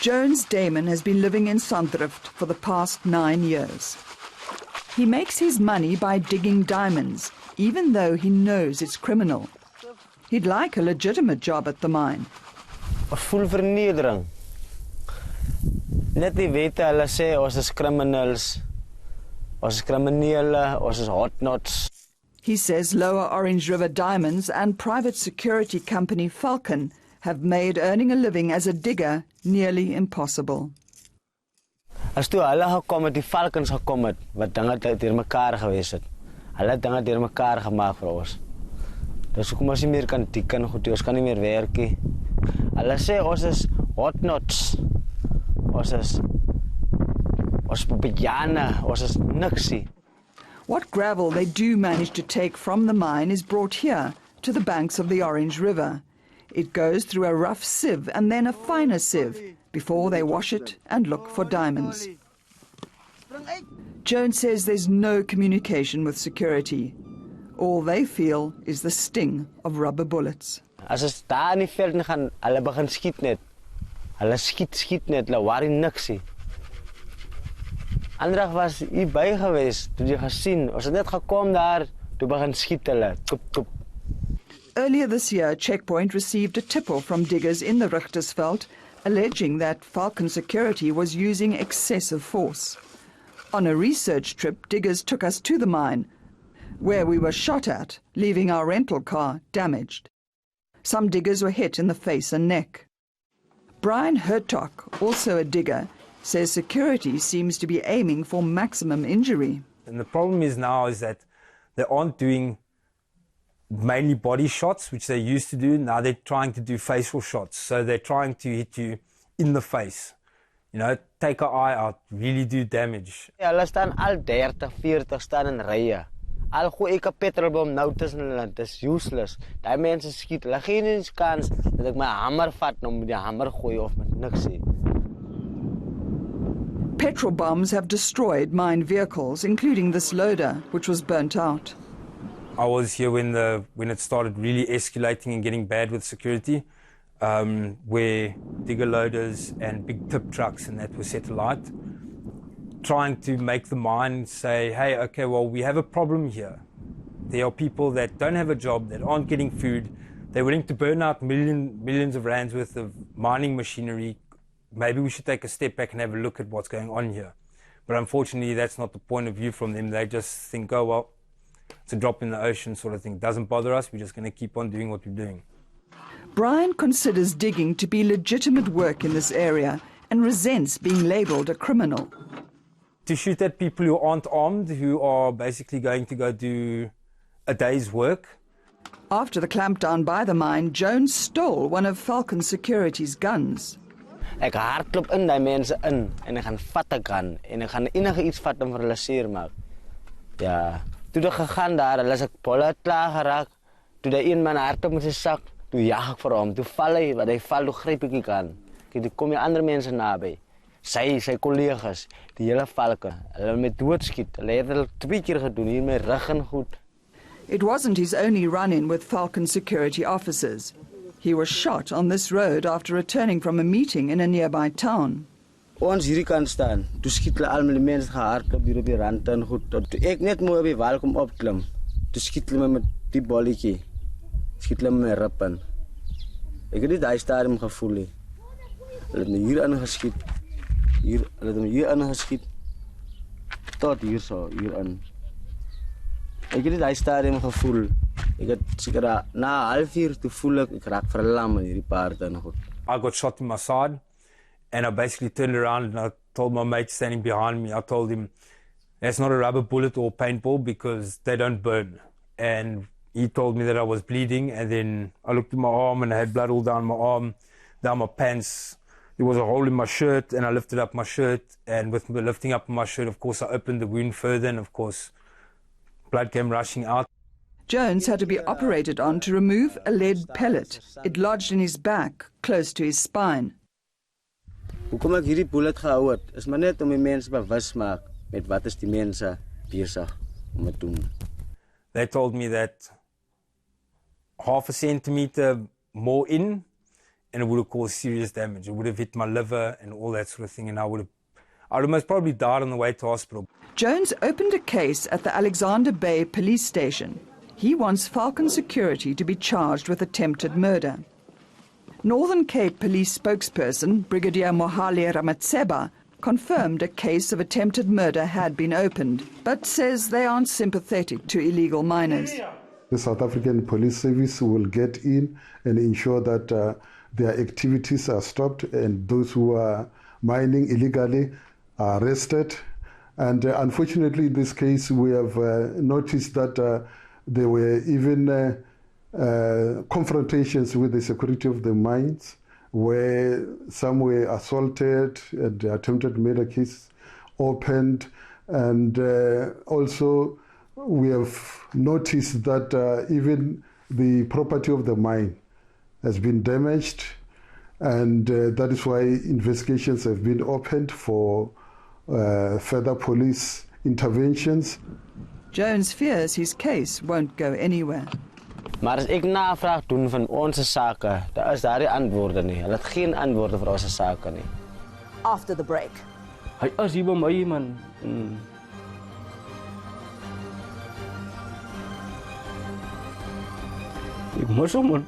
Jones Damon has been living in Sandrift for the past 9 years. He makes his money by digging diamonds, even though he knows it's criminal. He'd like a legitimate job at the mine. Voel vernedering. Net die wette, hulle sê ons is criminals, ons is kriminele, ons is hot knots. He says Lower Orange River Diamonds and private security company Falcon have made earning a living as a digger nearly impossible. As toe hulle gekom het, die Falcons gekom het, wat dinge deur mekaar gewees het. Hulle dinge deur mekaar gemaak vir ons. Dus hoekom ons nie meer kan dik en goed, ons kan nie meer werk nie. Hulle sê ons is hot knots. Ons is popejane, ons is niksie. What gravel they do manage to take from the mine is brought here to the banks of the Orange River. It goes through a rough sieve and then a finer sieve before they wash it and look for diamonds. Jones says there's no communication with security. All they feel is the sting of rubber bullets. As ons daar in die veld gaan, hulle begin skiet net. Hulle skiet net, hulle worry niksie. Anderdag was hier by gewees, toe jy gesien, ons het net gekom daar, toe begin skiet hulle, toep, toep. Earlier this year, Checkpoint received a tipple from diggers in the Richtersveld, alleging that Falcon Security was using excessive force. On a research trip, diggers took us to the mine, where we were shot at, leaving our rental car damaged. Some diggers were hit in the face and neck. Brian Hertog, also a digger, says security seems to be aiming for maximum injury. And the problem is now is that they aren't doing mainly body shots, which they used to do. Now they're trying to do facial shots. So they're trying to hit you in the face. You know, take an eye out, really do damage. Hulle staan al 30, 40 staan in rye. Al gooi ek 'n petrolbom nou tussen hulle, dit is useless. Daai mense skiet, hulle gee nie eens kans dat ek my hamer vat om met die hamer gooi of met niks sê. Petrol bombs have destroyed mine vehicles, including this loader, which was burnt out. I was here when it started really escalating and getting bad with security, where digger loaders and big tip trucks and that were set alight, trying to make the mine say, hey, okay, well, we have a problem here. There are people that don't have a job, that aren't getting food. They're willing to burn out millions of rands worth of mining machinery. Maybe we should take a step back and have a look at what's going on here. But unfortunately, that's not the point of view from them. They just think, oh, well, it's a drop in the ocean sort of thing. It doesn't bother us. We're just going to keep on doing what we're doing. Brian considers digging to be legitimate work in this area and resents being labelled a criminal. To shoot at people who aren't armed, who are basically going to go do a day's work. After the clampdown by the mine, Jones stole one of Falcon Security's guns. Ek hardloop in die mense in en ek gaan vat 'n gun en ek gaan enige iets vat om vir hulle seer maak. Ja, toe ek gegaan daar, hulle is ek bolle klaar geraak. Toe die een man hardloop met sy sak, toe jag ek vir hom. Toe val hy, wat hy val, toe gryp ek die gun. Toe kom die ander mense naby. Sy kollegas, die hele Falcon, hulle met doodskiet. Hulle het dit 2 keer gedoen hier met rug en goed. It wasn't his only run-in with Falcon Security officers. He was shot on this road after returning from a meeting in a nearby town. Ons hierdie kant staan, toe skiet hulle al met die mense gehardloop hier op die rand en goed. Toe ek net mooi op die wal kom opklim, toe skiet hulle met die bolletjie. Skiet hulle met my rippen. Ek het dit daai stadium gevoel nie. Hulle het my hier aangeskiet. Hulle het my hier aangeskiet. Tot hier so, hier aan. Ek het dit daai stadium gevoel. Ek het seker na 1/2 toe voel ek raak verlam in hierdie paard en goed. I got shot in my side, and I basically turned around and I told my mate standing behind me, I told him, that's not a rubber bullet or paintball because they don't burn. And he told me that I was bleeding, and then I looked at my arm and I had blood all down my arm, down my pants. There was a hole in my shirt, and I lifted up my shirt, and with me lifting up my shirt, of course, I opened the wound further, and of course, blood came rushing out. Jones had to be operated on to remove a lead pellet. It lodged in his back, close to his spine. Hoekom ek hierdie bullet gehou het, is maar net om die mense bewus maak met wat is die mense besig om te doen. They told me that 0.5 centimeter more in, and it would have caused serious damage. It would have hit my liver and all that sort of thing, and I would have most probably died on the way to hospital. Jones opened a case at the Alexander Bay police station. He wants Falcon Security to be charged with attempted murder. Northern Cape Police spokesperson Brigadier Mohale Ramatseba confirmed a case of attempted murder had been opened, but says they aren't sympathetic to illegal miners. The South African Police Service will get in and ensure that their activities are stopped and those who are mining illegally are arrested. And unfortunately, in this case, we have noticed that there were even confrontations with the security of the mines, where some were assaulted and the attempted murder case opened. And also, we have noticed that even the property of the mine has been damaged, and that is why investigations have been opened for further police interventions. Jones fears his case won't go anywhere. Maar as ek navraag doen van onze sake, daar is daar nie antwoorde nie. Hulle het geen antwoorde vir ons sake nie. After the break. Hy is hier by my, man. Ek moes hom, man.